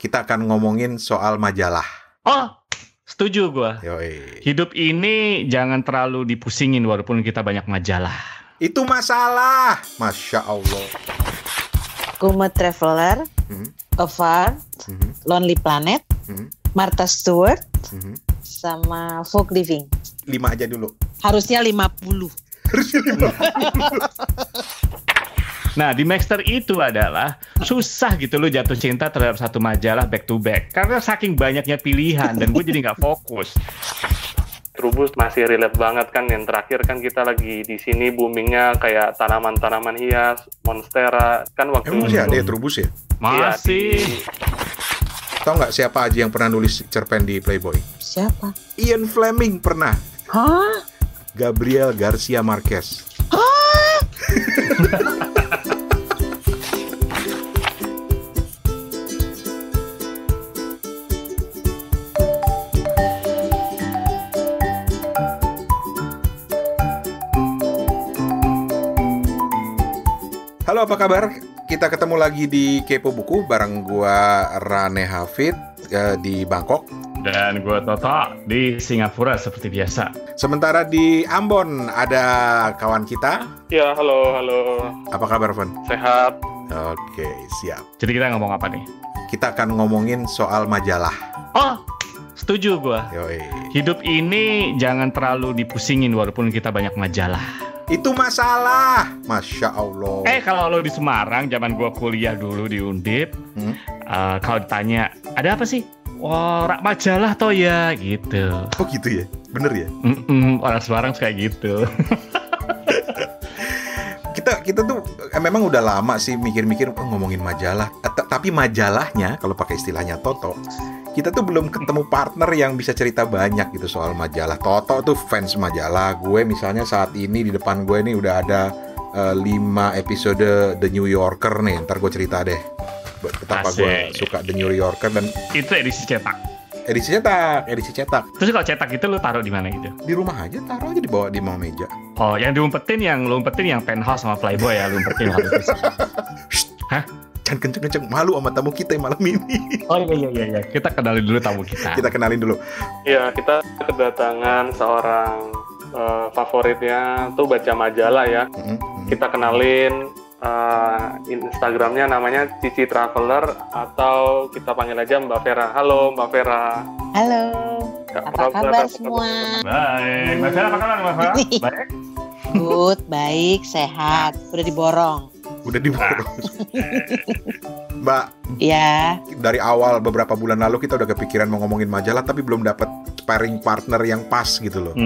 kita akan ngomongin soal majalah. Oh, setuju gue. Yoi. Hidup ini jangan terlalu dipusingin walaupun kita banyak majalah. Itu masalah. Masya Allah. Kuma Traveler, Afar, Lonely Planet, Martha Stewart, sama Folk Living. 5 aja dulu. Harusnya 50. Nah, di Maxter itu adalah susah gitu lo jatuh cinta terhadap satu majalah back to back. Karena saking banyaknya pilihan dan gue jadi nggak fokus. Trubus masih relate banget kan. Yang terakhir kan kita lagi di sini boomingnya kayak tanaman-tanaman hias, monstera. Kan waktu Emang masih ada ya Trubus ya? Masih. Tahu nggak siapa aja yang pernah nulis cerpen di Playboy? Siapa? Ian Fleming pernah. Hah? Gabriel Garcia Marquez. Halo, apa kabar? Kita ketemu lagi di Kepo Buku bareng gua Rane Hafid di Bangkok. Dan gue Toto di Singapura seperti biasa. Sementara di Ambon ada kawan kita. Ya, halo. Apa kabar, Van? Sehat. Oke, siap. Jadi kita ngomong apa nih? Kita akan ngomongin soal majalah. Oh, setuju gue. Yoi. Hidup ini jangan terlalu dipusingin walaupun kita banyak majalah. Itu masalah. Masya Allah. Kalau lo di Semarang, zaman gue kuliah dulu di Undip, kalau ditanya, ada apa sih? Wah, rak majalah toh ya, gitu. Oh gitu ya? Bener ya? Orang Semarang kayak gitu. Kita tuh memang udah lama sih mikir-mikir ngomongin majalah. Tapi majalahnya, kalau pakai istilahnya Toto, kita tuh belum ketemu partner yang bisa cerita banyak gitu soal majalah. Toto tuh fans majalah. Gue misalnya saat ini di depan gue nih udah ada 5 episode The New Yorker nih. Ntar gue cerita deh betapa gue suka The New Yorker. Dan itu edisi cetak. Edisi cetak. Terus kalau cetak itu lu taruh di mana gitu? Di rumah aja, taruh aja di bawah meja. Oh, yang diumpetin yang Penthouse sama Playboy ya, lu umpetin habis. Hah? Jangan kenceng-kenceng, malu sama tamu kita yang malam ini. Oh iya. Kita kenalin dulu tamu kita. Ya, kita kedatangan seorang favoritnya tuh baca majalah ya. Kita kenalin Instagramnya namanya Cici Traveler atau kita panggil aja Mbak Vera. Halo Mbak Vera. Halo. Apa kabar semua? Baik. Mbak Vera, apa kabar Mbak Vera? Baik. Good, baik, sehat. Udah diborong. Mbak. Ya. Dari awal beberapa bulan lalu kita udah kepikiran mau ngomongin majalah tapi belum dapat sparring partner yang pas gitu loh.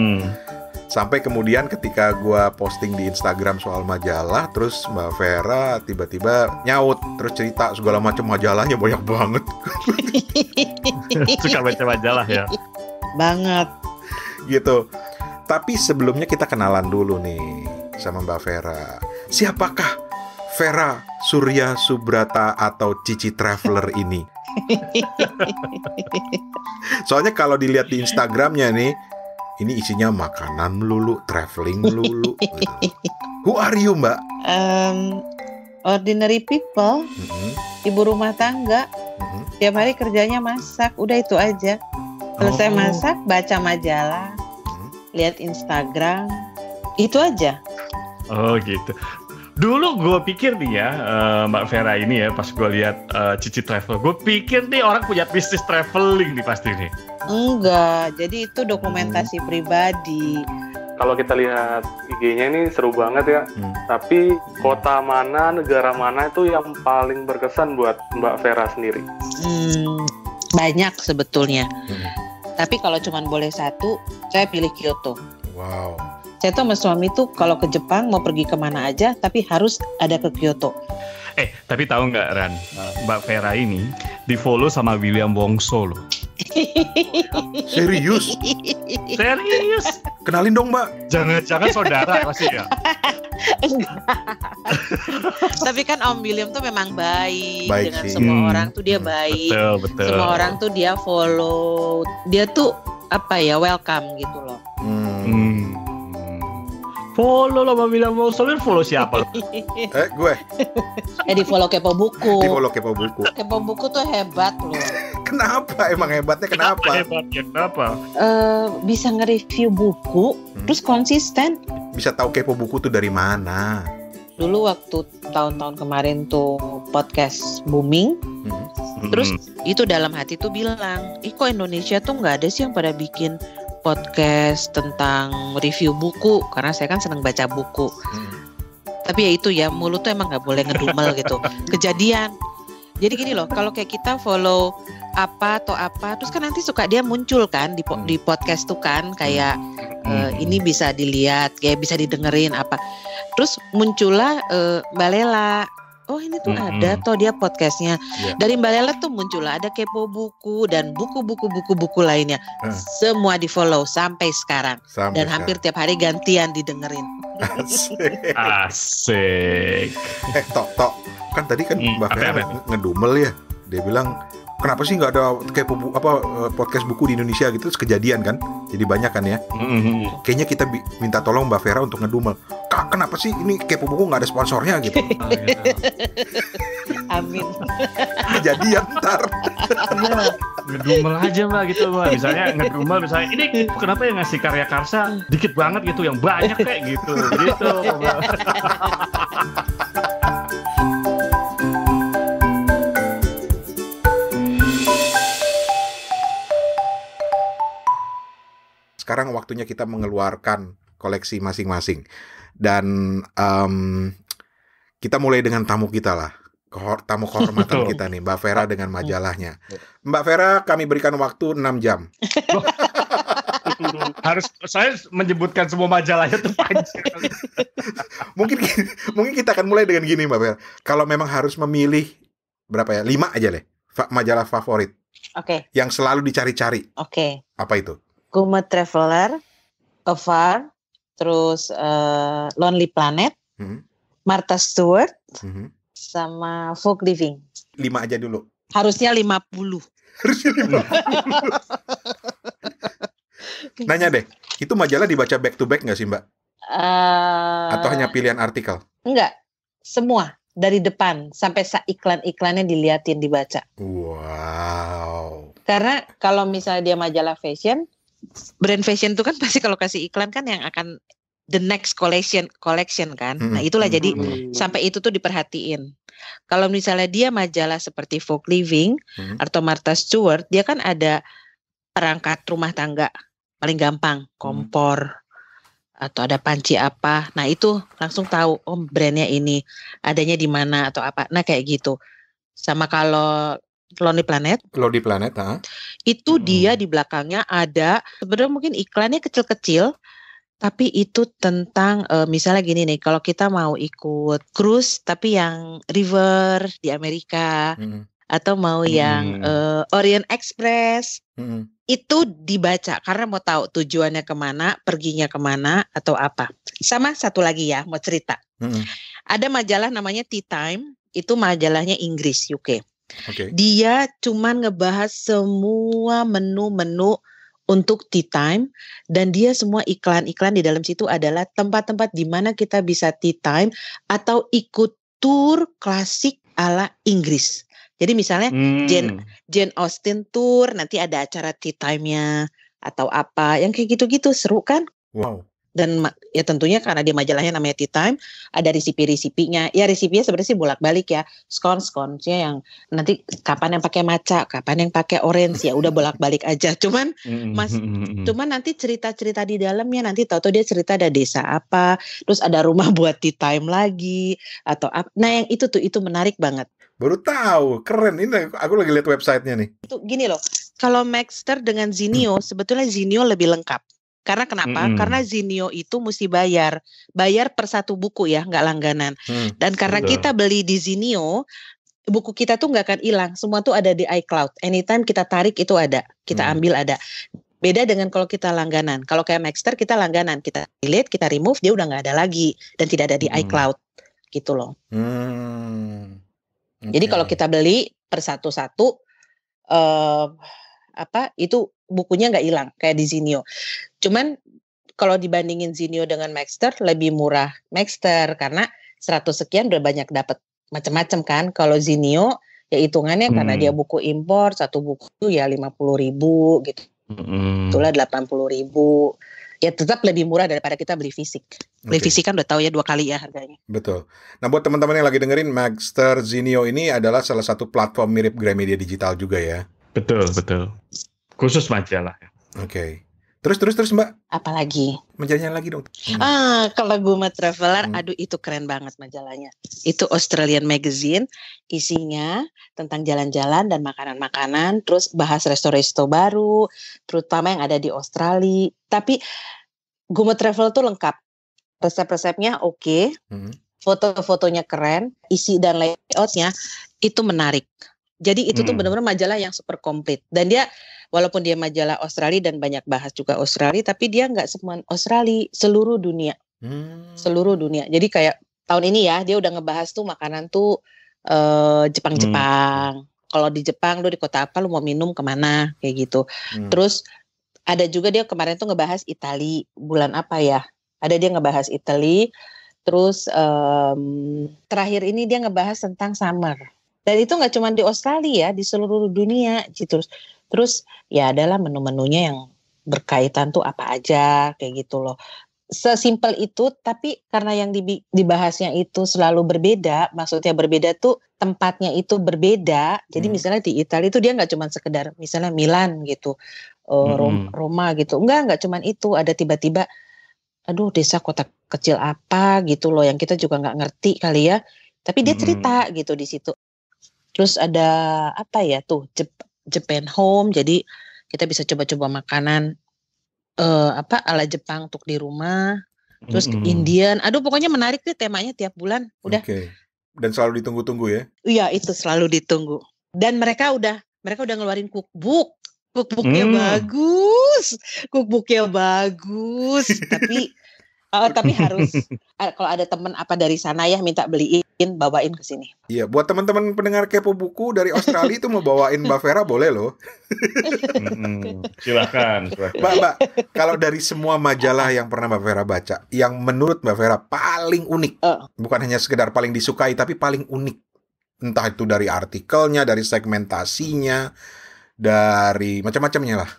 Sampai kemudian ketika gue posting di Instagram soal majalah, terus Mbak Vera tiba-tiba nyaut, terus cerita segala macam majalahnya banyak banget. Suka baca majalah ya? Banget. Gitu. Tapi sebelumnya kita kenalan dulu nih sama Mbak Vera. Siapakah Vera Surya Subrata atau Cici Traveler ini? Soalnya kalau dilihat di Instagramnya nih, ini isinya makanan melulu, traveling melulu. Gitu. Who are you, Mbak? Ordinary people, ibu rumah tangga. Tiap hari kerjanya masak, udah itu aja. Selesai masak, baca majalah, lihat Instagram, itu aja. Oh gitu. Dulu gue pikir nih ya, Mbak Vera ini ya, pas gue lihat Cici Travel, gue pikir nih orang punya bisnis traveling nih pasti nih. Enggak, jadi itu dokumentasi pribadi. Kalau kita lihat IG-nya ini seru banget ya. Tapi kota mana, negara mana itu yang paling berkesan buat Mbak Vera sendiri? Banyak sebetulnya. Tapi kalau cuma boleh satu, saya pilih Kyoto. Wow. Saya tuh sama suami tuh kalau ke Jepang mau pergi kemana aja, tapi harus ada ke Kyoto. Tapi tahu nggak Ran, Mbak Vera ini di follow sama William Wongso loh. Serius? Kenalin dong Mbak. Jangan saudara pasti ya. Tapi kan Om William tuh memang baik dengan sih. semua orang tuh dia baik. Betul. Semua orang tuh dia follow. Dia tuh welcome gitu loh. Follow lo Mbak William Wongso, follow siapa? Gue. Di follow Kepo Buku. Di follow Kepo Buku. Kepo Buku tuh hebat loh. Kenapa? Emang hebatnya kenapa? Kenapa? Bisa nge-review buku, terus konsisten. Bisa tahu kepo buku tuh dari mana? Dulu waktu tahun-tahun kemarin tuh podcast booming, terus itu dalam hati tuh bilang, kok Indonesia tuh nggak ada sih yang pada bikin podcast tentang review buku, karena saya kan senang baca buku. Tapi ya itu ya, mulut tuh emang nggak boleh ngedumel gitu. Kejadian. Jadi gini loh, kalau kayak kita follow apa atau apa, terus kan nanti suka dia muncul kan di podcast tuh kan, kayak ini bisa dilihat, kayak bisa didengerin apa. Terus muncullah Mbak Lela. Oh ini tuh ada toh dia podcastnya. Dari Mbak Lela tuh muncullah ada kepo buku dan buku lainnya. Semua di follow sampai sekarang. Dan hampir tiap hari gantian didengerin. Asik. Tok. Kan tadi kan Mbak Vera ngedumel ya. Dia bilang, kenapa sih nggak ada kepo podcast buku di Indonesia gitu? Terus kejadian kan, jadi banyak kan ya. Kayaknya kita minta tolong Mbak Vera untuk ngedumel. Kak, kenapa sih ini kepo buku nggak ada sponsornya gitu? Amin. Kejadian ntar. Ngedumel aja Mbak gitu Mbak. Misalnya ngedumel misalnya ini kenapa yang ngasih karya karsa dikit banget gitu, yang banyak kayak gitu Mbak. Sekarang waktunya kita mengeluarkan koleksi masing-masing. Dan kita mulai dengan tamu kita lah. Tamu kehormatan kita nih, Mbak Vera dengan majalahnya. Mbak Vera, kami berikan waktu 6 jam. Harus saya menyebutkan semua majalahnya tuh panjang. Mungkin kita akan mulai dengan gini Mbak Vera. Kalau memang harus memilih berapa ya? 5 aja deh. Majalah favorit. Oke. Yang selalu dicari-cari. Oke. Apa itu? Gourmet Traveler, Afar, terus Lonely Planet, Martha Stewart, sama Folk Living. 5 aja dulu. Harusnya 50. Harusnya 50. Nanya deh, itu majalah dibaca back to back nggak sih Mbak? Atau hanya pilihan artikel? Enggak, semua. Dari depan sampai iklan-iklannya diliatin, dibaca. Wow. Karena kalau misalnya dia majalah fashion, brand fashion itu kan pasti kalau kasih iklan kan yang akan the next collection kan. Nah itulah jadi sampai itu tuh diperhatiin. Kalau misalnya dia majalah seperti Folk Living atau Martha Stewart, dia kan ada perangkat rumah tangga paling gampang, kompor atau ada panci apa. Nah itu langsung tahu, oh brandnya ini adanya di mana atau apa. Nah kayak gitu. Sama kalau Lonely Planet, itu dia di belakangnya ada sebenarnya mungkin iklannya kecil-kecil, tapi itu tentang misalnya gini nih, kalau kita mau ikut cruise tapi yang river di Amerika, atau mau yang Orient Express, itu dibaca karena mau tahu tujuannya kemana, perginya kemana atau apa. Sama satu lagi ya, mau cerita. Ada majalah namanya Tea Time, itu majalahnya Inggris, UK. Dia cuman ngebahas semua menu-menu untuk tea time, dan dia semua iklan-iklan di dalam situ adalah tempat-tempat di mana kita bisa tea time atau ikut tour klasik ala Inggris. Jadi misalnya Jane Austen tour, nanti ada acara tea time-nya atau apa, yang kayak gitu-gitu seru kan? Wow. Dan ya tentunya karena dia majalahnya namanya Tea Time, ada resipi-resipinya. Ya resipinya sebenarnya sih bolak-balik ya. Scones-sconesnya yang nanti kapan yang pakai matcha, kapan yang pakai orange, ya udah bolak-balik aja. Cuman nanti cerita-cerita di dalamnya, nanti tahu-tahu dia cerita ada desa apa, terus ada rumah buat tea time lagi atau apa. Nah yang itu menarik banget. Baru tahu, keren. Ini aku lagi lihat websitenya nih. Itu gini loh, kalau Maxster dengan Zinio, sebetulnya Zinio lebih lengkap. Karena kenapa? Karena Zinio itu mesti bayar per satu buku ya, nggak langganan. Dan karena kita beli di Zinio, buku kita tuh nggak akan hilang. Semua tuh ada di iCloud. Anytime kita tarik itu ada, kita ambil ada. Beda dengan kalau kita langganan. Kalau kayak Maxster kita langganan, kita delete, kita remove, dia udah nggak ada lagi dan tidak ada di iCloud, gitu loh. Jadi kalau kita beli per satu-satu, itu bukunya nggak hilang kayak di Zinio. Cuman kalau dibandingin Zinio dengan Maxster, lebih murah Maxster karena 100 sekian udah banyak dapat macam-macam kan. Kalau Zinio Ya hitungannya karena dia buku impor, satu buku ya 50.000 gitu. Itulah 80.000. Ya tetap lebih murah daripada kita beli fisik. Beli fisik kan udah tahu ya 2 kali ya harganya. Betul. Nah buat teman-teman yang lagi dengerin, Magster Zinio ini adalah salah satu platform mirip Gramedia Digital juga ya. Betul. Khusus majalah. Oke. Terus Mbak. Apalagi? Majalahnya lagi dong. Kalau Guma Traveler, aduh itu keren banget majalahnya. Itu Australian Magazine, isinya tentang jalan-jalan dan makanan-makanan, terus bahas resto-resto baru, terutama yang ada di Australia. Tapi Guma Travel tuh lengkap. Resep-resepnya oke, foto-fotonya keren, isi dan layoutnya itu menarik. Jadi itu tuh benar-benar majalah yang super komplit. Dan dia walaupun dia majalah Australia dan banyak bahas juga Australia, tapi dia nggak semua Australia, seluruh dunia. Seluruh dunia. Jadi kayak tahun ini ya, dia udah ngebahas tuh makanan tuh Jepang-Jepang. Kalau di Jepang lu di kota apa, lu mau minum kemana, kayak gitu. Terus ada juga dia kemarin tuh ngebahas Italia, bulan apa ya? Ada dia ngebahas Italia. Terus terakhir ini dia ngebahas tentang summer. Dan itu nggak cuma di Australia ya, di seluruh dunia gitu. Terus ya adalah menu-menunya yang berkaitan tuh apa aja kayak gitu loh. Sesimpel itu, tapi karena yang dibahasnya itu selalu berbeda, maksudnya berbeda tuh tempatnya itu berbeda. Jadi misalnya di Italia itu dia nggak cuma sekedar misalnya Milan gitu, Roma gitu. Nggak cuma itu, ada tiba-tiba aduh desa kota kecil apa gitu loh yang kita juga nggak ngerti kali ya. Tapi dia cerita gitu di situ. Terus ada apa ya tuh Japan Home, jadi kita bisa coba-coba makanan ala Jepang untuk di rumah. Terus ke Indian, aduh pokoknya menarik deh temanya tiap bulan. Udah. Oke. Dan selalu ditunggu-tunggu ya? Iya itu selalu ditunggu. Dan mereka udah ngeluarin cookbook. Cookbooknya bagus, tapi harus kalau ada temen apa dari sana ya minta beliin, bawain ke sini. Iya, buat teman-teman pendengar Kepo Buku dari Australia itu mau bawain Mbak Vera boleh loh. Silakan. Mbak, kalau dari semua majalah yang pernah Mbak Vera baca, yang menurut Mbak Vera paling unik, bukan hanya sekedar paling disukai, tapi paling unik, entah itu dari artikelnya, dari segmentasinya, dari macam-macamnya lah.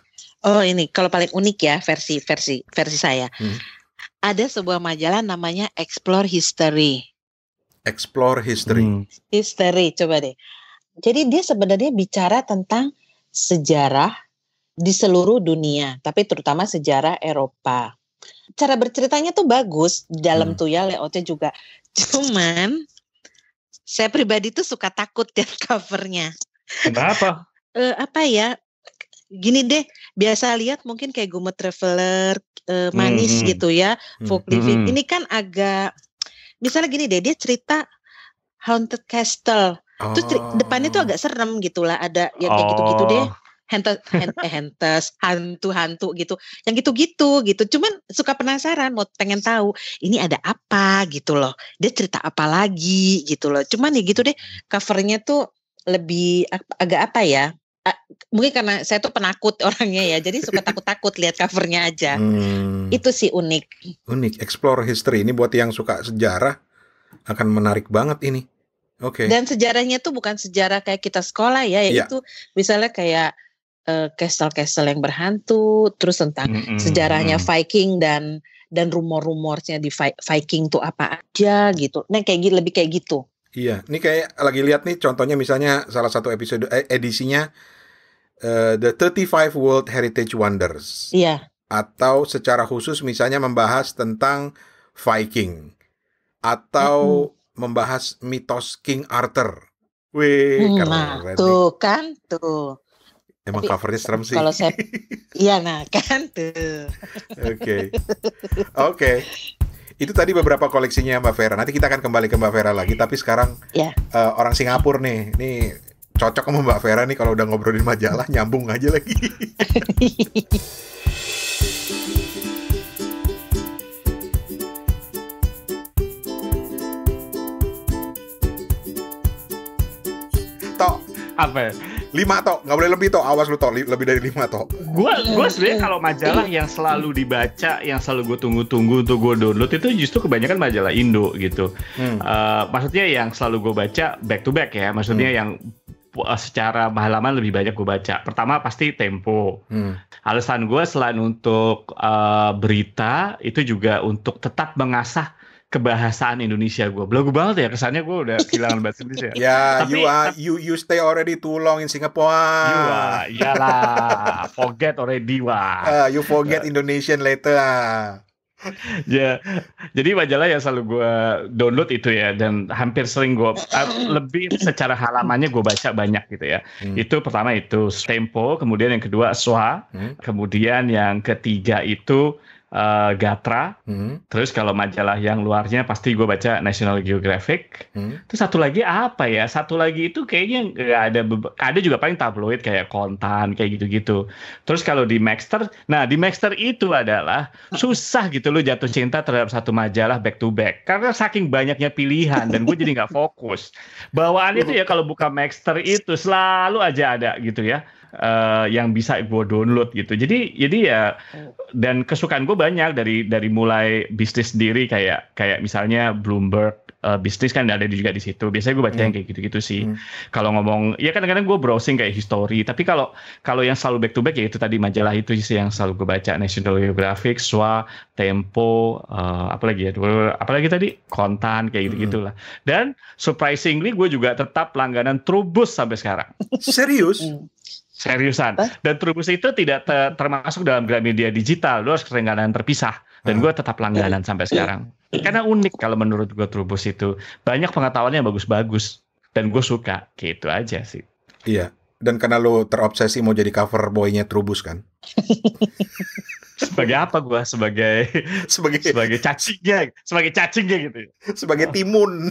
Oh ini kalau paling unik ya versi saya. Ada sebuah majalah namanya Explore History. Explore History. History, coba deh. Jadi dia sebenarnya bicara tentang sejarah di seluruh dunia, tapi terutama sejarah Eropa. Cara berceritanya tuh bagus, di dalam tuh ya layoutnya juga. Cuman saya pribadi tuh suka takut lihat covernya. Kenapa? Apa ya? Gini deh, biasa lihat mungkin kayak Guma Traveler, manis gitu ya, folk living. Ini kan agak, misalnya gini deh, dia cerita Haunted Castle. Terus depannya tuh agak serem gitu lah, ada yang kayak gitu-gitu deh. Hantu-hantu gitu. Yang gitu-gitu gitu. Cuman suka penasaran, mau pengen tahu ini ada apa gitu loh. Dia cerita apa lagi gitu loh. Cuman ya gitu deh, covernya tuh lebih agak apa ya? Mungkin karena saya tuh penakut orangnya ya, jadi suka takut-takut lihat covernya aja. Itu sih unik. Unik, Explore History ini buat yang suka sejarah akan menarik banget ini. Oke. Dan sejarahnya tuh bukan sejarah kayak kita sekolah ya, itu misalnya kayak castle-castle yang berhantu, terus tentang sejarahnya Viking dan rumor-rumornya di Viking tuh apa aja gitu. Nah kayak lebih kayak gitu. Iya, ini kayak lagi lihat nih contohnya misalnya salah satu episode edisinya The 35 World Heritage Wonders. Iya. Atau secara khusus misalnya membahas tentang Viking atau membahas mitos King Arthur. Wih, keren. Tuh kan tuh. Emang covernya serem sih. Kalau saya iya kan tuh. Oke. Itu tadi beberapa koleksinya Mbak Vera. Nanti kita akan kembali ke Mbak Vera lagi. Tapi sekarang orang Singapura nih cocok sama Mbak Vera nih kalau udah ngobrolin majalah, nyambung aja lagi. Tok. Apa? 5 Tok, nggak boleh lebih Tok. Awas lu Tok, lebih dari 5 Tok. Gue sebenarnya kalau majalah yang selalu dibaca, yang selalu gue tunggu-tunggu untuk gue download itu justru kebanyakan majalah Indo gitu. Maksudnya yang selalu gue baca back to back ya. Maksudnya yang secara halaman lebih banyak gue baca. Pertama pasti Tempo. Alasan gue selain untuk berita, itu juga untuk tetap mengasah kebahasaan Indonesia gue. Belagu banget ya kesannya, gue udah kehilangan bahasa Indonesia. Ya, you stay already too long in Singapore. Iyalah, forget already wah. You forget Indonesian later. Ya, jadi majalah yang selalu gue download itu ya, dan hampir sering gue lebih secara halamannya gue baca banyak gitu ya. Itu pertama itu Tempo, kemudian yang kedua SWA, kemudian yang ketiga itu Gatra. Terus kalau majalah yang luarnya pasti gue baca National Geographic. Terus satu lagi apa ya? Satu lagi itu kayaknya nggak ada juga paling tabloid kayak Kontan kayak gitu-gitu. Terus kalau di Maxter, nah di Maxter itu adalah susah gitu lo jatuh cinta terhadap satu majalah back to back karena saking banyaknya pilihan dan gue jadi nggak fokus. Bawaannya itu ya kalau buka Maxter itu selalu aja ada gitu ya. Yang bisa gue download gitu. Jadi ya, dan kesukaan gue banyak dari mulai bisnis sendiri kayak misalnya Bloomberg bisnis kan ada juga di situ. Biasanya gue baca yang kayak gitu-gitu sih. Kalau ngomong ya kadang-kadang gue browsing kayak history. Tapi kalau yang selalu back to back ya itu tadi majalah itu sih yang selalu gue baca. National Geographic, SWA, Tempo, apalagi tadi Kontan kayak gitu-gitulah. Dan surprisingly gue juga tetap langganan Trubus sampai sekarang. Serius? Seriusan. Dan Trubus itu tidak termasuk dalam Gramedia Digital. Lu harus langganan terpisah. Dan gue tetap langganan sampai sekarang. Karena unik kalau menurut gue Trubus itu. Banyak pengetahuannya yang bagus-bagus. Dan gue suka. Gitu aja sih. Iya. Dan karena lu terobsesi mau jadi cover boy-nya Trubus kan? Sebagai apa gue? Sebagai cacingnya. Sebagai cacingnya gitu. Sebagai timun.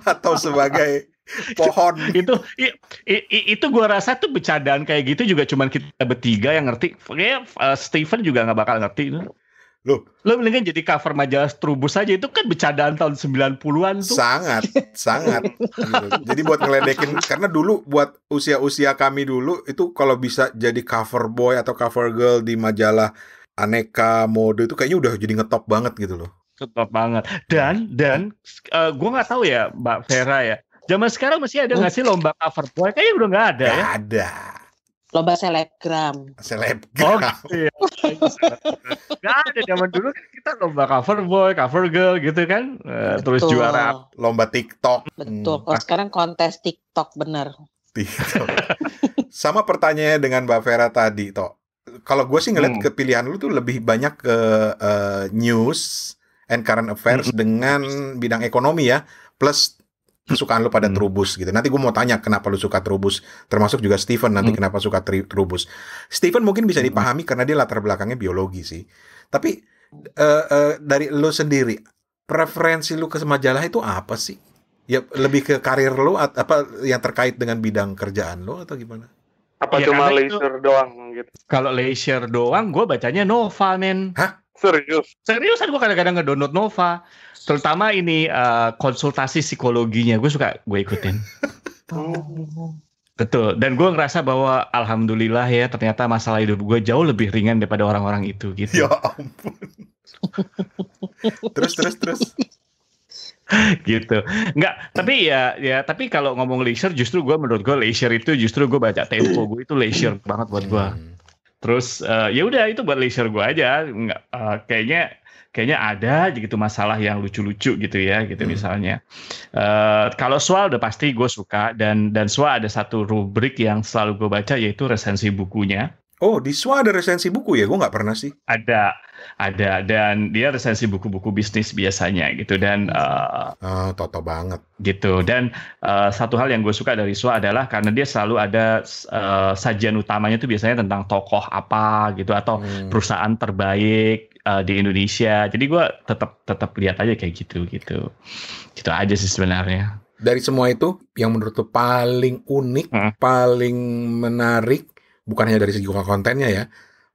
Atau sebagai pohon. Itu gue rasa tuh bercandaan kayak gitu juga cuman kita bertiga yang ngerti. Kayak Steven juga nggak bakal ngerti. Lo mendingan jadi cover majalah Trubus aja, itu kan bercandaan tahun 90-an tuh. Sangat gitu. Jadi buat ngeledekin, karena dulu buat usia kami dulu itu kalau bisa jadi cover boy atau cover girl di majalah aneka mode itu kayaknya udah jadi ngetop banget gitu loh. Ngetop banget. Dan gue nggak tahu ya Mbak Vera ya. Zaman sekarang masih ada nggak sih lomba cover boy? Kayaknya udah nggak ada ya. Nggak ada. Lomba selebgram. Oh gitu ya. Nggak ada, zaman dulu kita lomba cover boy, cover girl gitu kan. Terus juara. Lomba TikTok. Betul. Kalau sekarang kontes TikTok bener. TikTok. Sama pertanyaannya dengan Mbak Vera tadi, Tok. Kalau gue sih ngeliat kepilihan lu tuh lebih banyak ke news and current affairs dengan bidang ekonomi ya. Plus kesukaan lu pada Trubus gitu. Nanti gue mau tanya kenapa lu suka Trubus. Termasuk juga Steven nanti kenapa suka Trubus. Steven mungkin bisa dipahami karena dia latar belakangnya biologi sih. Tapi dari lu sendiri, preferensi lu ke majalah itu apa sih? Ya lebih ke karir lu apa yang terkait dengan bidang kerjaan lu atau gimana? Apa ya, cuma leisure doang gitu? Kalau leisure doang, gue bacanya Nova, men. Hah? Seriusan gue kadang-kadang nge-download Nova. Terutama ini konsultasi psikologinya gue ikutin. Betul. Dan gue ngerasa bahwa alhamdulillah ya ternyata masalah hidup gue jauh lebih ringan daripada orang-orang itu gitu. Ya ampun. Terus. Gitu. Enggak, tapi tapi kalau ngomong leisure menurut gue leisure itu justru gue baca Tempo, gue itu leisure banget buat gue. Terus ya udah itu buat leisure gue aja. Enggak kayaknya ada gitu masalah yang lucu-lucu gitu ya gitu misalnya. Kalau SWA udah pasti gue suka dan SWA ada satu rubrik yang selalu gue baca yaitu resensi bukunya. Oh, di SWA ada resensi buku ya? Gue nggak pernah sih. Ada dan dia resensi buku-buku bisnis biasanya gitu dan toto banget gitu. Dan satu hal yang gue suka dari SWA adalah karena dia selalu ada sajian utamanya itu biasanya tentang tokoh apa gitu atau perusahaan terbaik di Indonesia. Jadi gue tetap lihat aja kayak gitu aja sih sebenarnya. Dari semua itu yang menurut lu paling unik, paling menarik, bukan hanya dari segi kontennya ya,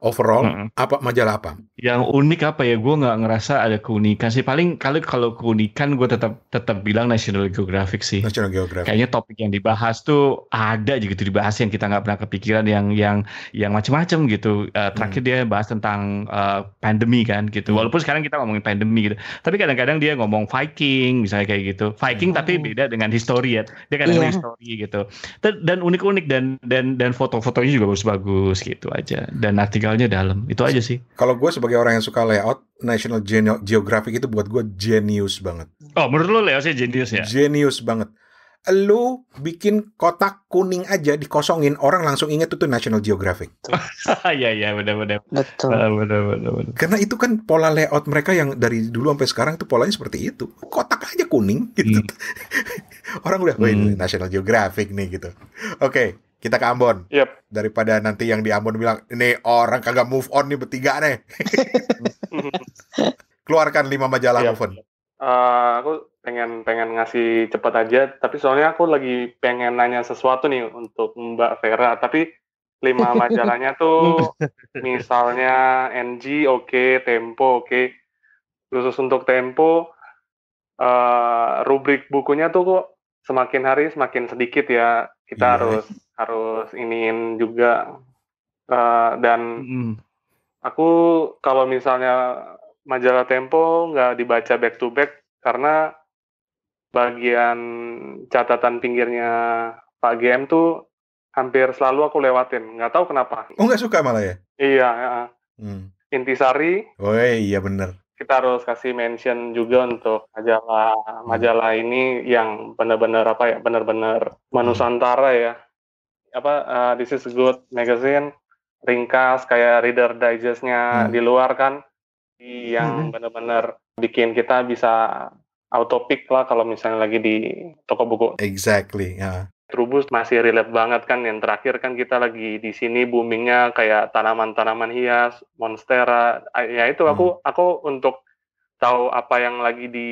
Overall, apa majalah apa? Yang unik apa ya? Gue nggak ngerasa ada keunikan sih. Paling kalau keunikan gue tetap bilang National Geographic sih. National Geographic. Kayaknya topik yang dibahas tuh ada aja gitu dibahas yang kita nggak pernah kepikiran yang macam-macam gitu. Terakhir dia bahas tentang pandemi kan gitu. Walaupun sekarang kita ngomongin pandemi gitu. Tapi kadang-kadang dia ngomong Viking misalnya kayak gitu. Viking tapi beda dengan history ya. Dia kadang-kadang history gitu. Dan unik-unik dan foto-fotonya juga bagus-bagus gitu aja. Dan artikelnya dalam. Itu aja sih. Kalau gue sebagai orang yang suka layout, National Geographic itu buat gue genius banget. Oh, menurut lo layoutnya genius ya? Genius banget. Lu bikin kotak kuning aja dikosongin, orang langsung inget itu National Geographic. Iya, benar-benar. Betul. Benar. Karena itu kan pola layout mereka yang dari dulu sampai sekarang itu polanya seperti itu. Kotak aja kuning gitu. Orang udah, National Geographic nih gitu. Oke. Kita ke Ambon. Yep. Daripada nanti yang di Ambon bilang, ini orang kagak move on nih bertiga nih. Keluarkan 5 majalah move on. Aku pengen ngasih cepat aja, tapi soalnya aku lagi pengen nanya sesuatu nih untuk Mbak Vera. Tapi 5 majalahnya tuh misalnya NG oke, Tempo oke. Khusus untuk Tempo, rubrik bukunya tuh kok semakin hari semakin sedikit ya. Kita harus iniin juga, dan aku kalau misalnya majalah Tempo nggak dibaca back to back karena bagian catatan pinggirnya Pak GM tuh hampir selalu aku lewatin, nggak tahu kenapa. Oh, nggak suka malah ya? Iya. Intisari. Oh iya bener. Kita harus kasih mention juga untuk majalah ini yang benar-benar benar-benar manusantara ya. This is good magazine, ringkas kayak Reader Digest-nya di luar kan, yang benar-benar bikin kita bisa auto pick lah kalau misalnya lagi di toko buku. Exactly. Trubus masih relate banget kan, yang terakhir kan kita lagi di sini boomingnya kayak tanaman-tanaman hias, monstera. Ya itu aku untuk tahu apa yang lagi di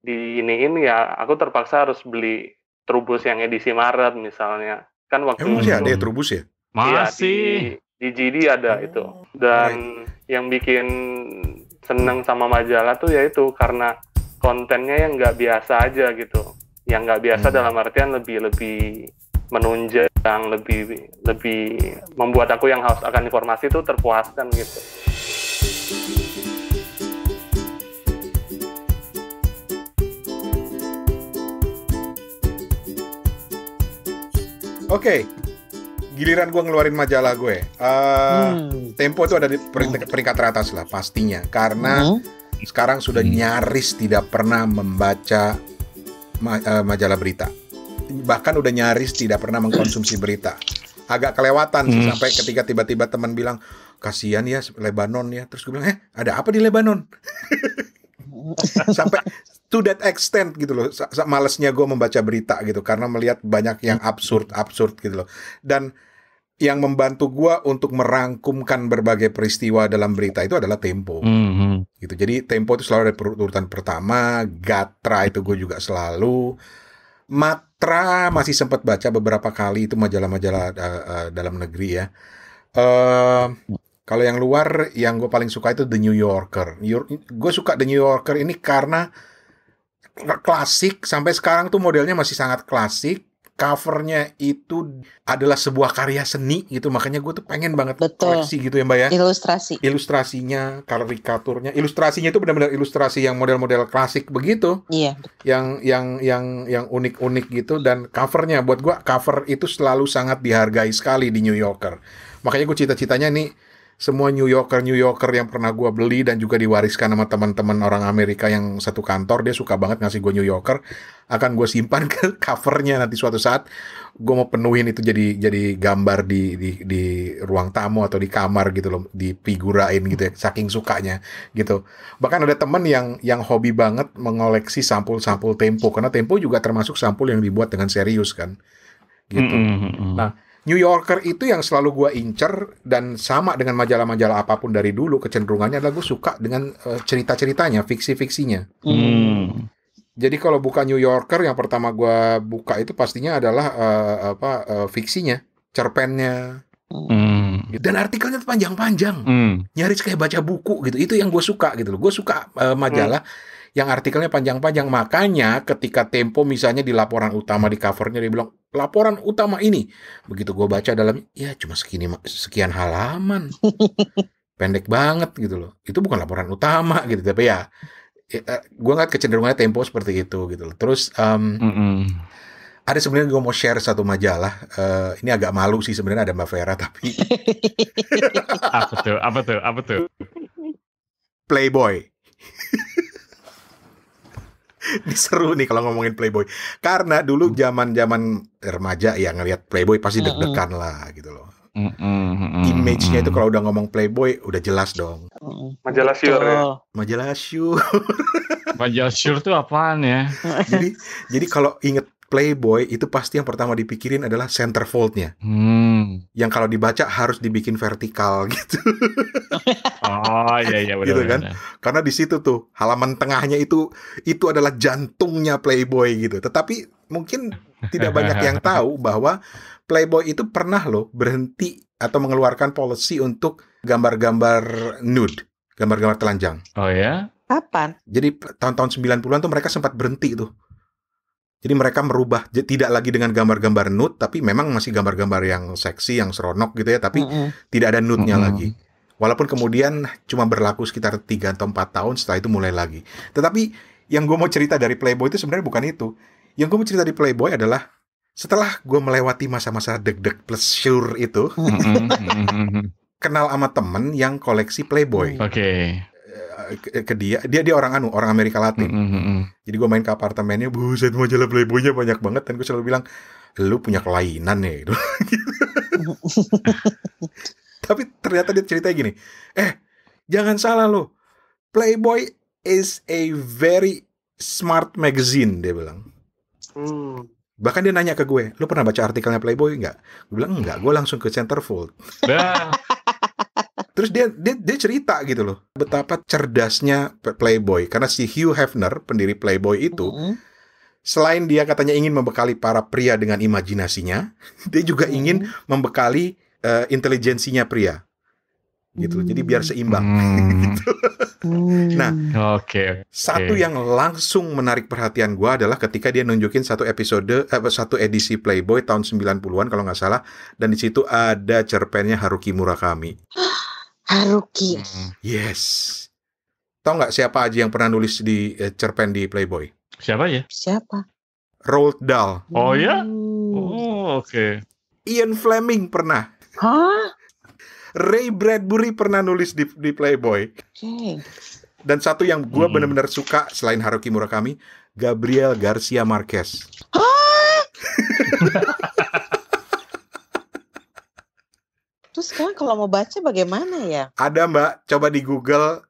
ini ya aku terpaksa harus beli Trubus yang edisi Maret misalnya. Kan waktu masih ada ya Trubus ya? Masih. Di GD ada itu. Dan yang bikin seneng sama majalah tuh ya itu karena kontennya yang nggak biasa aja gitu. Yang nggak biasa dalam artian lebih menunjang, lebih membuat aku yang haus akan informasi itu terpuaskan gitu. Oke, giliran gue ngeluarin majalah gue. Tempo itu ada di peringkat teratas lah pastinya, karena sekarang sudah nyaris tidak pernah membaca majalah berita. Bahkan udah nyaris tidak pernah mengkonsumsi berita. Agak kelewatan sih sampai ketika tiba-tiba teman bilang, kasihan ya Lebanon ya. Terus gue bilang, ada apa di Lebanon? Sampai to that extent gitu loh, malesnya gue membaca berita gitu karena melihat banyak yang absurd gitu loh. Dan yang membantu gue untuk merangkumkan berbagai peristiwa dalam berita itu adalah Tempo. Gitu. Jadi Tempo itu selalu ada urutan pertama, Gatra itu gue juga selalu, Matra masih sempat baca beberapa kali, itu majalah-majalah dalam negeri ya. Kalau yang luar, yang gue paling suka itu The New Yorker. Gue suka The New Yorker ini karena klasik, sampai sekarang tuh modelnya masih sangat klasik. Covernya itu adalah sebuah karya seni gitu, makanya gue tuh pengen banget koleksi gitu ya Mbak ya. Ilustrasinya, karikaturnya, ilustrasinya itu benar-benar ilustrasi yang model-model klasik begitu. Iya. Yang unik-unik gitu, dan covernya buat gue cover itu selalu sangat dihargai sekali di New Yorker. Makanya gue cita-citanya nih semua New Yorker yang pernah gue beli dan juga diwariskan sama teman-teman orang Amerika yang satu kantor, dia suka banget ngasih gue New Yorker, akan gue simpan ke covernya nanti suatu saat gue mau penuhin itu jadi gambar di ruang tamu atau di kamar gitu loh, difigurain gitu ya, saking sukanya gitu. Bahkan ada teman yang hobi banget mengoleksi sampul-sampul Tempo, karena Tempo juga termasuk sampul yang dibuat dengan serius kan gitu. Nah, New Yorker itu yang selalu gue incer, dan sama dengan majalah-majalah apapun dari dulu, kecenderungannya adalah gue suka dengan cerita-ceritanya, fiksi-fiksinya. Jadi kalau buka New Yorker, yang pertama gue buka itu pastinya adalah fiksinya, cerpennya, Dan artikelnya panjang-panjang, nyaris kayak baca buku gitu. Itu yang gue suka gitu loh. Gue suka majalah yang artikelnya panjang-panjang. Makanya ketika Tempo misalnya di laporan utama di covernya dia bilang laporan utama ini, begitu gue baca dalamnya, ya cuma sekian halaman, pendek banget gitu loh. Itu bukan laporan utama gitu, tapi ya gue ngeliat kecenderungannya Tempo seperti itu gitu loh. Terus ada sebenarnya gue mau share satu majalah. Ini agak malu sih sebenarnya ada Mbak Vera tapi Apa tuh? Playboy. Ini seru nih kalau ngomongin Playboy. Karena dulu zaman remaja ya ngelihat Playboy pasti deg-degan lah gitu loh. Image-nya itu kalau udah ngomong Playboy udah jelas dong. Majalah Sure ya. Majalah Sure. Majalah Sure tuh apaan ya? Jadi kalau inget Playboy itu pasti yang pertama dipikirin adalah centerfold-nya. Yang kalau dibaca harus dibikin vertikal gitu. Oh iya benar. Gitu kan? Karena di situ tuh halaman tengahnya itu adalah jantungnya Playboy gitu. Tetapi mungkin tidak banyak yang tahu bahwa Playboy itu pernah loh berhenti atau mengeluarkan policy untuk gambar-gambar nude, gambar-gambar telanjang. Oh ya? Kapan? Jadi tahun-tahun 90-an tuh mereka sempat berhenti tuh. Jadi mereka merubah tidak lagi dengan gambar-gambar nude, tapi memang masih gambar-gambar yang seksi, yang seronok gitu ya, tapi tidak ada nude-nya lagi. Walaupun kemudian cuma berlaku sekitar 3 atau 4 tahun, setelah itu mulai lagi. Tetapi yang gue mau cerita dari Playboy itu sebenarnya bukan itu. Yang gue mau cerita di Playboy adalah setelah gue melewati masa-masa deg-deg plus sure itu, kenal sama temen yang koleksi Playboy. Oke. Ke dia orang Amerika Latin. Jadi gue main ke apartemennya, buset majalah Playboy-nya banyak banget, dan gue selalu bilang, lu punya kelainan ya gitu. Tapi ternyata dia cerita gini, jangan salah lo, Playboy is a very smart magazine, dia bilang. Bahkan dia nanya ke gue, lu pernah baca artikelnya Playboy nggak? Gue bilang enggak, gue langsung ke centerfold. Terus dia cerita gitu loh, betapa cerdasnya Playboy. Karena si Hugh Hefner, pendiri Playboy itu, selain dia katanya ingin membekali para pria dengan imajinasinya, dia juga ingin membekali intelijensinya pria. Gitu. Jadi biar seimbang. Gitu. Nah, satu yang langsung menarik perhatian gue adalah ketika dia nunjukin satu edisi Playboy tahun 90-an kalau nggak salah, dan di situ ada cerpennya Haruki Murakami. Haruki. Yes. Tahu nggak siapa aja yang pernah nulis di cerpen di Playboy? Siapa ya? Siapa? Roald Dahl. Oh ya? Oh oke. Ian Fleming pernah. Hah? Ray Bradbury pernah nulis di Playboy. Okay. Dan satu yang gue benar-benar suka selain Haruki Murakami, Gabriel Garcia Marquez. Terus sekarang kalau mau baca bagaimana ya? Ada Mbak, coba di Google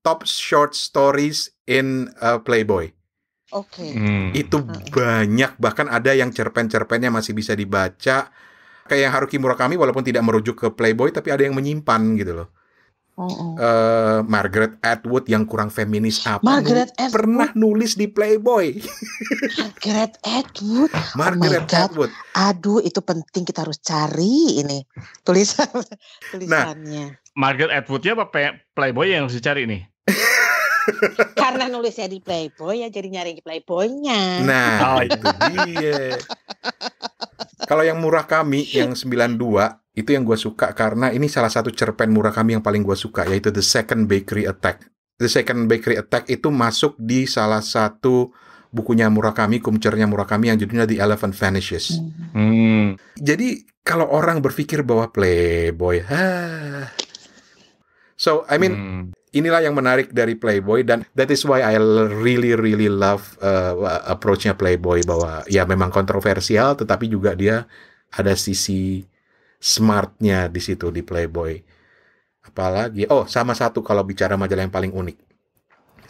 top short stories in Playboy. Oke. Itu banyak, bahkan ada yang cerpen-cerpennya masih bisa dibaca. Kayak yang Haruki Murakami walaupun tidak merujuk ke Playboy, tapi ada yang menyimpan gitu loh. Margaret Atwood yang kurang feminis apa? Margaret Atwood pernah nulis di Playboy. Margaret Atwood. Aduh, itu penting, kita harus cari ini tulisannya. Nah, Margaret Atwoodnya apa Playboy yang harus dicari nih? Karena nulisnya di Playboy ya, jadi nyari di Playboy-nya. Nah, itu dia. Kalau yang Murakami yang 92 itu yang gue suka karena ini salah satu cerpen Murakami yang paling gue suka, yaitu The Second Bakery Attack. The Second Bakery Attack itu masuk di salah satu bukunya Murakami, kumcernya Murakami yang judulnya The Elephant Vanishes. Jadi kalau orang berpikir bahwa Playboy, so I mean inilah yang menarik dari Playboy, dan that is why I really love approach-nya Playboy, bahwa ya memang kontroversial tetapi juga dia ada sisi smartnya di situ di Playboy. Apalagi sama satu kalau bicara majalah yang paling unik.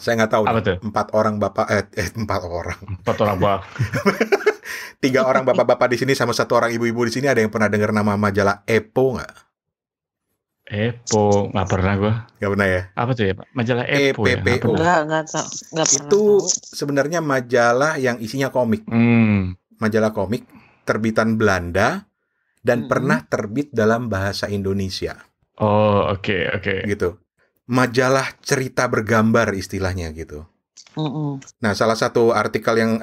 Saya nggak tahu nih, 4 orang bapak 3 orang bapak-bapak di sini sama 1 orang ibu-ibu di sini, ada yang pernah dengar nama majalah Epo nggak? Epo, nggak pernah gue. Nggak pernah ya? Apa tuh ya Pak? Majalah Epo ya? Nggak pernah. Itu sebenarnya majalah yang isinya komik. Majalah komik terbitan Belanda dan pernah terbit dalam bahasa Indonesia. Oh, oke. Gitu. Majalah cerita bergambar istilahnya gitu. Nah, salah satu artikel yang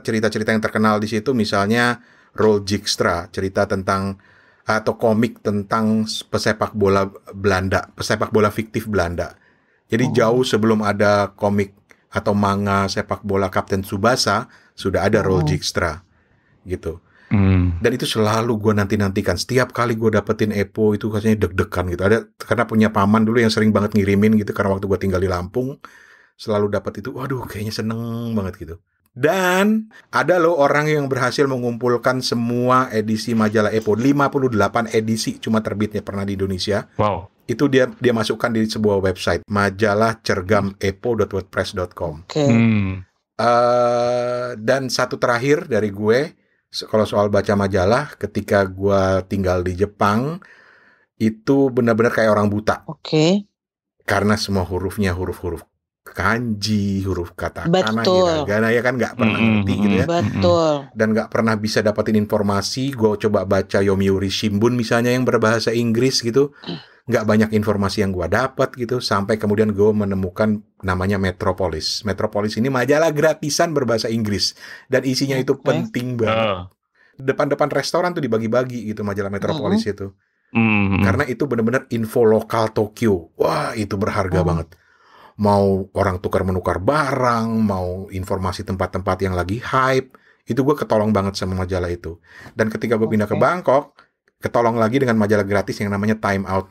cerita-cerita yang terkenal di situ misalnya Roll Dijkstra, cerita tentang atau komik tentang pesepak bola Belanda, pesepak bola fiktif Belanda. Jadi jauh sebelum ada komik atau manga sepak bola Kapten Tsubasa sudah ada Roll Dijkstra gitu. Dan itu selalu gue nantikan. Setiap kali gue dapetin EPO itu rasanya deg-degan gitu. Ada karena punya paman dulu yang sering banget ngirimin gitu karena waktu gue tinggal di Lampung selalu dapat itu. Waduh, kayaknya seneng banget gitu. Dan ada loh orang yang berhasil mengumpulkan semua edisi majalah EPO, 58 edisi cuma terbitnya pernah di Indonesia. Wow. Itu dia masukkan di sebuah website, majalah cergamepo.wordpress.com. Dan satu terakhir dari gue, kalau soal baca majalah, ketika gue tinggal di Jepang, itu benar-benar kayak orang buta. Karena semua hurufnya huruf-huruf kanji, huruf katakana, hiragana, ya kan nggak pernah ngerti gitu ya. Dan nggak pernah bisa dapetin informasi. Gue coba baca Yomiuri Shimbun misalnya yang berbahasa Inggris gitu. Nggak banyak informasi yang gue dapat gitu. Sampai kemudian gue menemukan namanya Metropolis. Metropolis ini majalah gratisan berbahasa Inggris. Dan isinya itu penting banget. Depan-depan restoran tuh dibagi-bagi gitu majalah Metropolis itu. Karena itu benar-benar info lokal Tokyo. Wah, itu berharga banget. Mau orang tukar-menukar barang, mau informasi tempat-tempat yang lagi hype, itu gue ketolong banget sama majalah itu. Dan ketika gue pindah ke Bangkok, ketolong lagi dengan majalah gratis yang namanya Time Out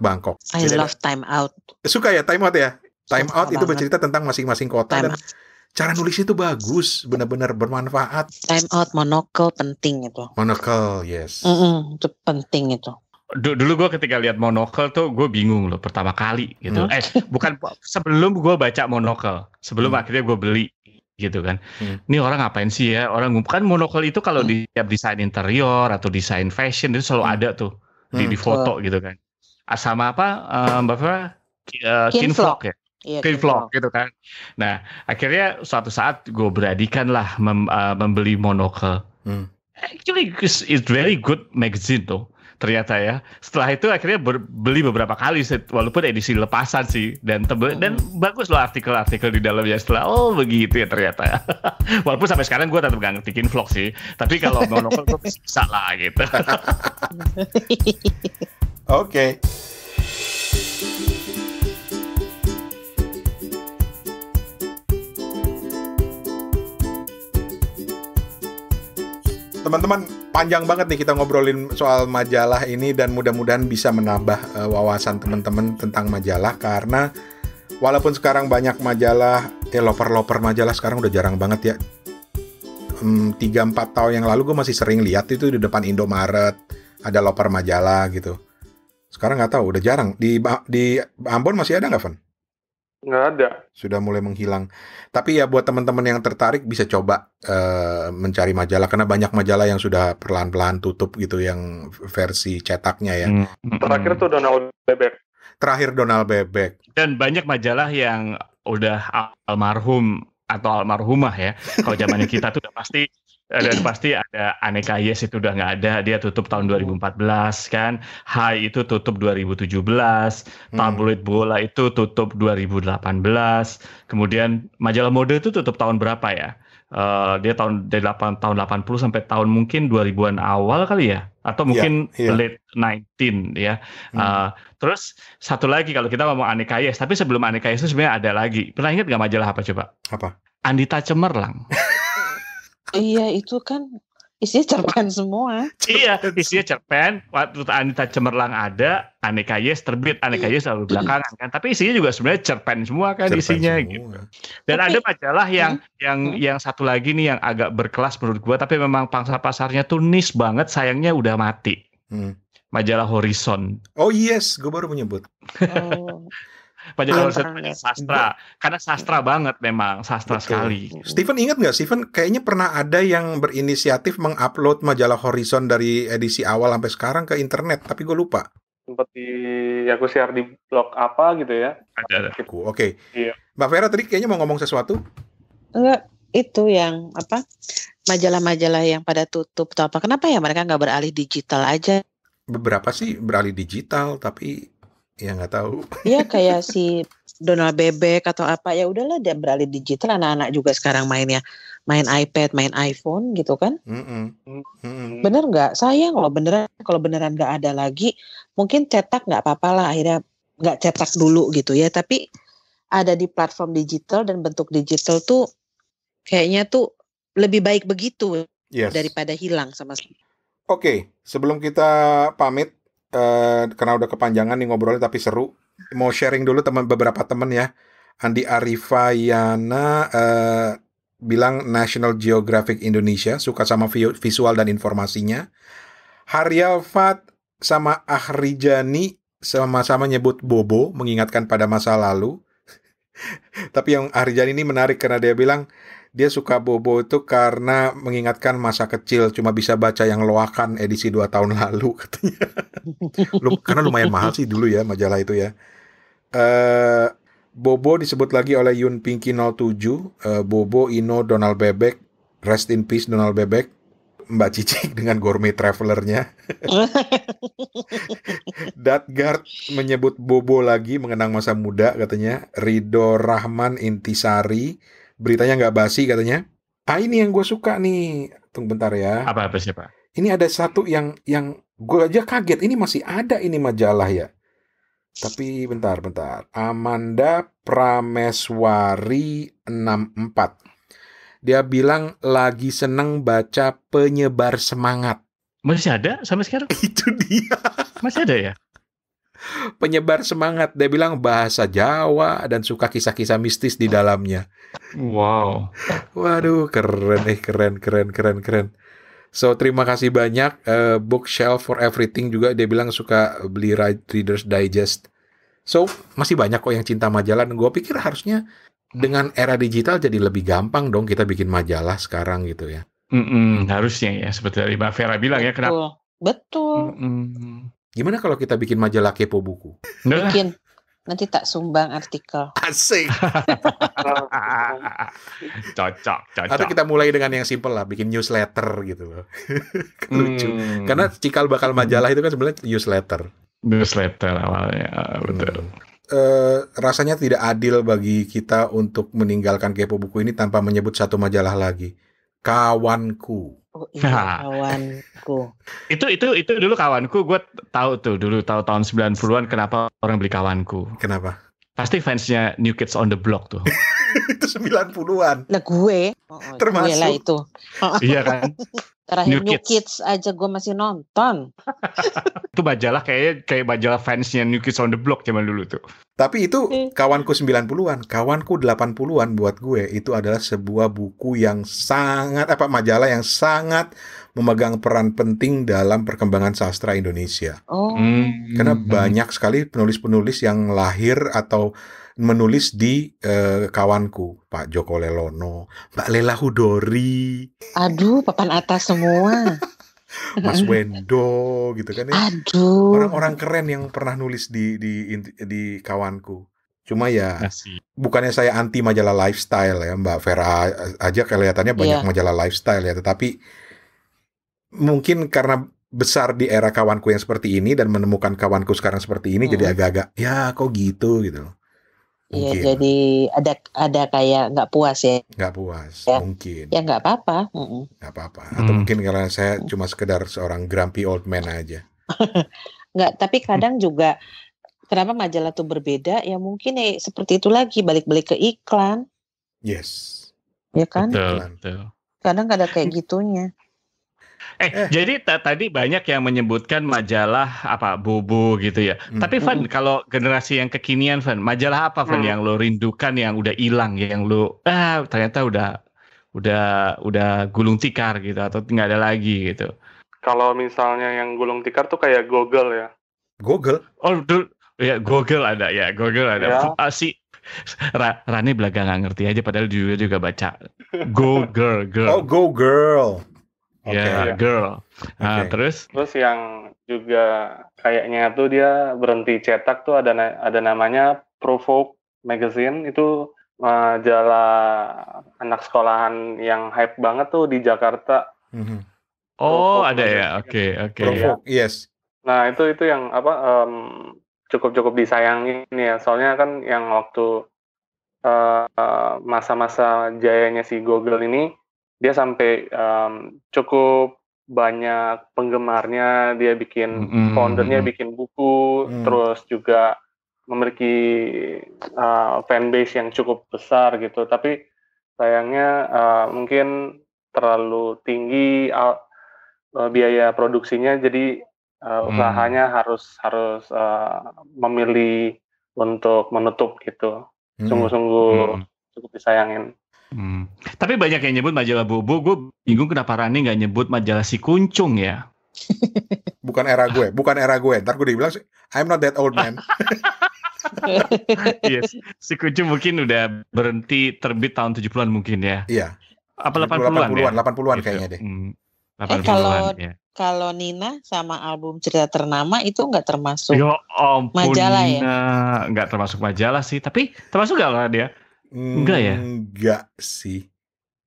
Bangkok. I love Time Out. Suka ya Time Out ya? Time Out itu bercerita tentang masing-masing kota dan cara nulis itu bagus, benar-benar bermanfaat. Time Out, Monocle penting itu. Monocle, yes. Itu penting itu. Dulu gue ketika lihat Monocle tuh gue bingung loh pertama kali gitu. Bukan sebelum gue baca Monocle, sebelum akhirnya gue beli gitu kan. Ini orang ngapain sih ya? Orang kan Monocle itu kalau di tiap desain interior atau desain fashion itu selalu ada tuh di foto gitu kan. Sama Kinvlog ya. Kinvlog gitu kan. Nah akhirnya suatu saat gue beranikan lah membeli Monocle. Actually it's very good magazine tuh. Ternyata ya. Setelah itu akhirnya beli beberapa kali walaupun edisi lepasan sih dan dan bagus loh artikel-artikel di dalamnya setelah begitu ya ternyata. Walaupun sampai sekarang gue tetap gak ngerti Kinvlog sih. Tapi kalau Monocle gue bisa lah gitu. Oke. Teman-teman, panjang banget nih kita ngobrolin soal majalah ini dan mudah-mudahan bisa menambah wawasan teman-teman tentang majalah karena walaupun sekarang banyak majalah, loper-loper majalah sekarang udah jarang banget ya. 3-4 tahun yang lalu gue masih sering lihat itu di depan Indomaret ada loper majalah gitu. Sekarang nggak tahu, udah jarang. Di Ambon masih ada nggak, Van? Nggak ada. Sudah mulai menghilang. Tapi ya buat teman-teman yang tertarik bisa coba mencari majalah karena banyak majalah yang sudah perlahan-lahan tutup gitu yang versi cetaknya ya. Terakhir tuh Donald Bebek. Terakhir Donald Bebek. Dan banyak majalah yang udah almarhum atau almarhumah ya. Kalau zamannya kita tuh udah pasti ada Aneka Yes itu udah nggak ada, dia tutup tahun 2014 kan. Hai itu tutup 2017, Tabloid Bola itu tutup 2018. Kemudian majalah mode itu tutup tahun berapa ya? Dia dari tahun 80 sampai tahun mungkin 2000-an awal kali ya, atau mungkin late 19 ya. Terus satu lagi kalau kita ngomong Aneka Yes, tapi sebelum Aneka Yes itu sebenarnya ada lagi. Pernah ingat nggak majalah apa coba? Apa? Andita Cemerlang. Iya, itu kan isinya cerpen semua. Iya, isinya cerpen. Waktu Andita Cemerlang ada, Aneka Yes terbit, Aneka Yes selalu belakangan kan. Tapi isinya juga sebenarnya cerpen semua kan isinya semua. Gitu. Dan ada majalah yang satu lagi nih yang agak berkelas menurut gua, tapi memang pangsa pasarnya tuh niche banget, sayangnya udah mati. Majalah Horizon. Oh yes, gue baru menyebut. Majalah Horizon sastra, karena sastra banget memang, sastra sekali. Steven ingat nggak? Steven kayaknya pernah ada yang berinisiatif mengupload majalah Horizon dari edisi awal sampai sekarang ke internet, tapi gue lupa. Seperti aku share di blog apa gitu ya. Ada. Oke. Iya. Mbak Vera tadi kayaknya mau ngomong sesuatu? Enggak, itu yang apa majalah-majalah yang pada tutup atau apa? Kenapa ya mereka nggak beralih digital aja? Beberapa sih beralih digital, tapi ya nggak tahu. Iya kayak si Donald Bebek atau apa, ya udahlah dia beralih digital. Anak-anak juga sekarang mainnya main iPad, main iPhone gitu kan? Bener nggak? Sayang loh beneran. Kalau beneran nggak ada lagi, mungkin cetak nggak apa-apa lah. Akhirnya nggak cetak dulu gitu ya. Tapi ada di platform digital dan bentuk digital tuh kayaknya tuh lebih baik begitu daripada hilang sama sekali. Oke, sebelum kita pamit, karena udah kepanjangan nih ngobrolnya tapi seru, mau sharing dulu beberapa teman ya. Andi Arifayana bilang National Geographic Indonesia, suka sama visual dan informasinya. Haryal Fat sama Ahrijani sama-sama nyebut Bobo, mengingatkan pada masa lalu. Tapi yang Ahrijani ini menarik karena dia bilang dia suka Bobo itu karena mengingatkan masa kecil, cuma bisa baca yang Loakan edisi 2 tahun lalu katanya. Karena lumayan mahal sih dulu ya majalah itu ya. Bobo disebut lagi oleh Yun Pinky 07, Bobo, Ino, Donald Bebek, rest in peace Donald Bebek, Mbak Cicik dengan gourmet travelernya. Datgard menyebut Bobo lagi, mengenang masa muda katanya. Ridho Rahman Intisari, beritanya nggak basi katanya. Ini yang gue suka nih. Tunggu bentar ya. Apa siapa? Ini ada satu yang gue aja kaget. Ini masih ada ini majalah ya. Tapi bentar. Amanda Prameswari 64. Dia bilang lagi seneng baca Penyebar Semangat. Masih ada sampai sekarang? Itu dia. Masih ada ya? Penyebar Semangat. Dia bilang bahasa Jawa dan suka kisah-kisah mistis di dalamnya. Wow. Waduh, keren. So, terima kasih banyak. Bookshelf for Everything juga dia bilang suka beli Reader's Digest. So, masih banyak kok yang cinta majalah. Gue pikir harusnya dengan era digital jadi lebih gampang dong kita bikin majalah sekarang gitu ya. Harusnya ya, seperti tadi Mbak Vera bilang ya. Kenapa? Betul. Gimana kalau kita bikin majalah kepo buku? Bikin. Nanti tak sumbang artikel. Asik. Cocok. Atau kita mulai dengan yang simple lah, bikin newsletter gitu loh. Lucu. Karena cikal bakal majalah itu kan sebenarnya newsletter. Newsletter awalnya, betul. Rasanya tidak adil bagi kita untuk meninggalkan kepo buku ini tanpa menyebut satu majalah lagi. Kawanku. Oh iya, Kawanku. Itu dulu Kawanku, gue tahu tuh dulu tahun 90-an kenapa orang beli Kawanku. Kenapa? Pasti fansnya New Kids on the Block tuh. Itu 90-an. Lah gue. Termasuk. Gue lah itu. Iya kan? Terakhir New Kids aja gue masih nonton. Itu majalah kayak majalah fansnya New Kids on the Block zaman dulu tuh. Tapi itu Kawanku 90-an, Kawanku 80-an buat gue itu adalah sebuah buku yang sangat majalah yang sangat memegang peran penting dalam perkembangan sastra Indonesia. Karena banyak sekali penulis-penulis yang lahir atau menulis di Kawanku. Pak Joko Lelono, Mbak Lela Hudori. Aduh, papan atas semua. Mas Wendo gitu kan ya. Aduh. Orang-orang keren yang pernah nulis di Kawanku. Cuma ya bukannya saya anti majalah lifestyle ya, Mbak Vera aja kelihatannya banyak majalah lifestyle ya, tetapi mungkin karena besar di era Kawanku yang seperti ini dan menemukan Kawanku sekarang seperti ini jadi agak-agak ya kok gitu. Iya, jadi ada kayak nggak puas ya. Nggak puas, ya. Mungkin. Ya nggak apa-apa. Nggak apa-apa. Atau mungkin karena saya cuma sekedar seorang grumpy old man aja. Nggak, tapi kadang juga kenapa majalah tuh berbeda, ya mungkin seperti itu lagi, balik-balik ke iklan. Yes. Ya kan? Betul. Kadang ada kayak gitunya. Jadi tadi banyak yang menyebutkan majalah Bobo gitu ya. Tapi Van, kalau generasi yang kekinian Van, majalah apa Van yang lo rindukan yang udah hilang, yang lo ternyata udah gulung tikar gitu atau nggak ada lagi gitu. Kalau misalnya yang gulung tikar tuh kayak Google ya. Google? Oh, ya Google ada ya, Google ada. Ya. Rani belaga nggak ngerti aja padahal juga baca. Go Girl. Oh, Go Girl. Ya, girl. Nah, terus yang juga kayaknya tuh dia berhenti cetak tuh ada namanya Provoke Magazine, itu majalah anak sekolahan yang hype banget tuh di Jakarta. Oh, ada ya. Oke. Yes. Nah, itu yang cukup disayangin ya. Soalnya kan yang waktu masa-masa jayanya si Google ini, dia sampai cukup banyak penggemarnya, dia bikin foundernya bikin buku, terus juga memiliki fanbase yang cukup besar gitu. Tapi sayangnya mungkin terlalu tinggi biaya produksinya, jadi usahanya harus memilih untuk menutup gitu. Sungguh-sungguh cukup disayangin. Tapi banyak yang nyebut majalah Bobo. Gue bingung kenapa Rani nggak nyebut majalah Si Kuncung ya. Bukan era gue. Ntar gue dibilang I'm not that old man. Yes, Si Kuncung mungkin udah berhenti terbit tahun 70-an mungkin ya. Iya. Apa 80-an ya? 80-an kayaknya deh. 80-an ya. Kalau Nina sama album cerita ternama itu nggak termasuk majalah Nina, ya? Nggak termasuk majalah sih, tapi termasuk nggak lah dia? Enggak ya? Enggak sih.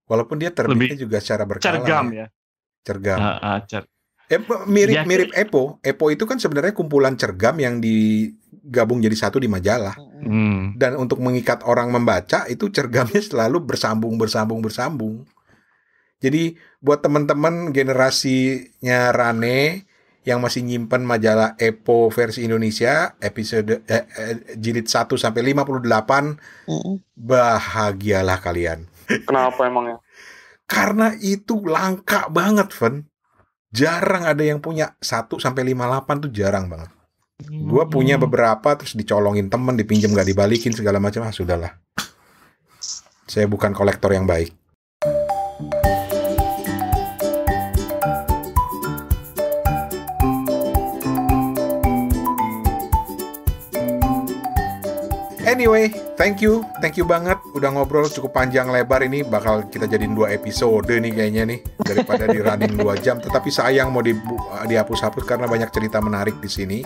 Walaupun dia terbitnya juga secara berkala. Cergam ya. Cergam. Mirip Epo. Epo itu kan sebenarnya kumpulan cergam yang digabung jadi satu di majalah. Dan untuk mengikat orang membaca itu cergamnya selalu bersambung. Jadi buat teman-teman generasinya Rane yang masih nyimpen majalah Epo versi Indonesia episode jilid 1 sampai 58, bahagialah kalian. Kenapa emangnya? Karena itu langka banget, Fen. Jarang ada yang punya 1 sampai 58 tuh jarang banget. Gua punya beberapa terus dicolongin temen, dipinjam gak dibalikin segala macam. Sudahlah. Saya bukan kolektor yang baik. Anyway, thank you banget udah ngobrol cukup panjang lebar. Ini bakal kita jadiin 2 episode nih kayaknya nih, daripada di running 2 jam. Tetapi sayang mau dihapus-hapus karena banyak cerita menarik di sini.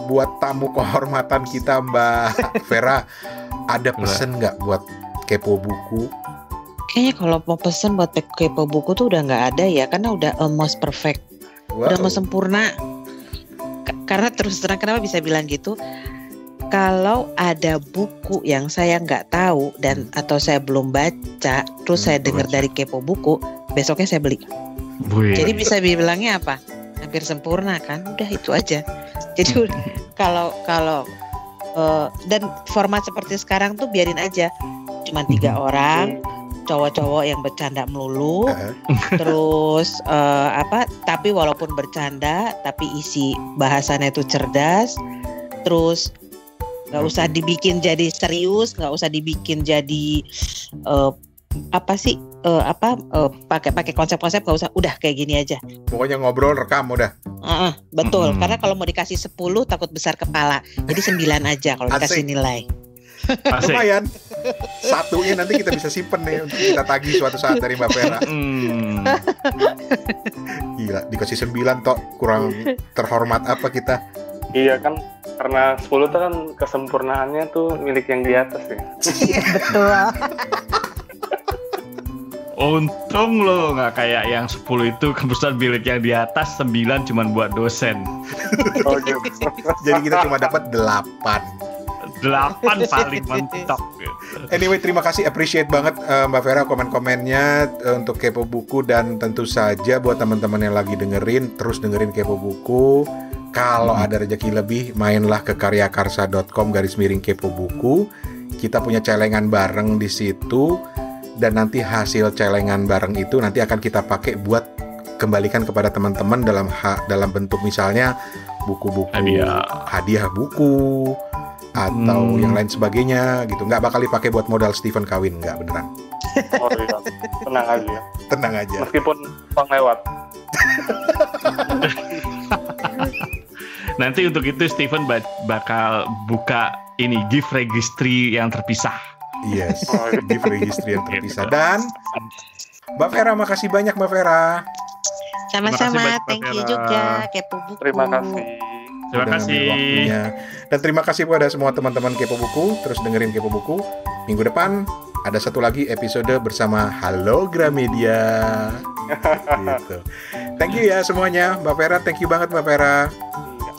Buat tamu kehormatan kita Mbak Vera, ada pesen nggak buat Kepo Buku? Kayaknya kalau mau pesen buat Kepo Buku tuh udah nggak ada ya, karena udah almost perfect, udah mau sempurna. Karena terus terang kenapa bisa bilang gitu? Kalau ada buku yang saya nggak tahu dan atau saya belum baca, terus saya dengar dari Kepo Buku, besoknya saya beli. Jadi bisa dibilangnya apa? Hampir sempurna kan? Udah itu aja. Jadi kalau dan format seperti sekarang tuh biarin aja, cuma 3 orang, cowok-cowok yang bercanda melulu, terus tapi walaupun bercanda, tapi isi bahasannya itu cerdas, terus nggak usah dibikin jadi serius, nggak usah dibikin jadi pakai konsep-konsep, nggak usah, udah kayak gini aja. Pokoknya ngobrol, rekam udah. Betul, karena kalau mau dikasih 10 takut besar kepala, jadi 9 aja kalau dikasih nilai. Lumayan. Satunya nanti kita bisa simpen nih untuk kita tagih suatu saat dari Mbak Vera. Gila, dikasih 9 tok, kurang terhormat apa kita? Iya kan, karena 10 tuh kan kesempurnaannya tuh milik yang di atas ya. Betul. Untung lo nggak kayak yang 10 itu kebetulan milik yang di atas, 9 cuma buat dosen. Oh, gitu. Jadi kita cuma dapat 8 paling mantap. Anyway, terima kasih, appreciate banget Mbak Vera komen-komennya untuk Kepo Buku. Dan tentu saja buat teman-teman yang lagi dengerin, terus dengerin Kepo Buku. Kalau ada rezeki lebih, mainlah ke karyakarsa.com/Kepo Buku. Kita punya celengan bareng di situ, dan nanti hasil celengan bareng itu nanti akan kita pakai buat kembalikan kepada teman-teman dalam bentuk misalnya buku-buku, hadiah buku atau yang lain sebagainya gitu. Nggak bakal dipakai buat modal Steven kawin, nggak, beneran. Oh iya, tenang aja. Meskipun penglewat. Nanti untuk itu Steven bakal buka ini gift registry yang terpisah. Yes, gift registry yang terpisah. Dan Mbak Vera, makasih banyak Mbak Vera. Sama-sama, thank you juga Kepo Buku. Terima kasih. Terima kasih. Dan terima kasih kepada semua teman-teman Kepo Buku, terus dengerin Kepo Buku. Minggu depan ada satu lagi episode bersama Halo Gramedia. Gitu. Thank you ya semuanya. Mbak Vera, thank you banget Mbak Vera.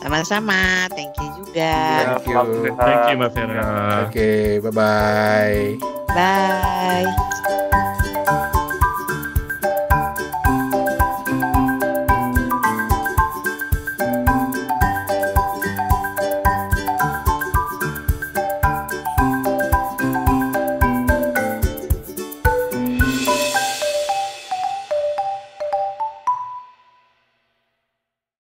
Sama-sama, thank you juga. Thank you. Thank you Mbak Vera. Oke, bye-bye. Bye.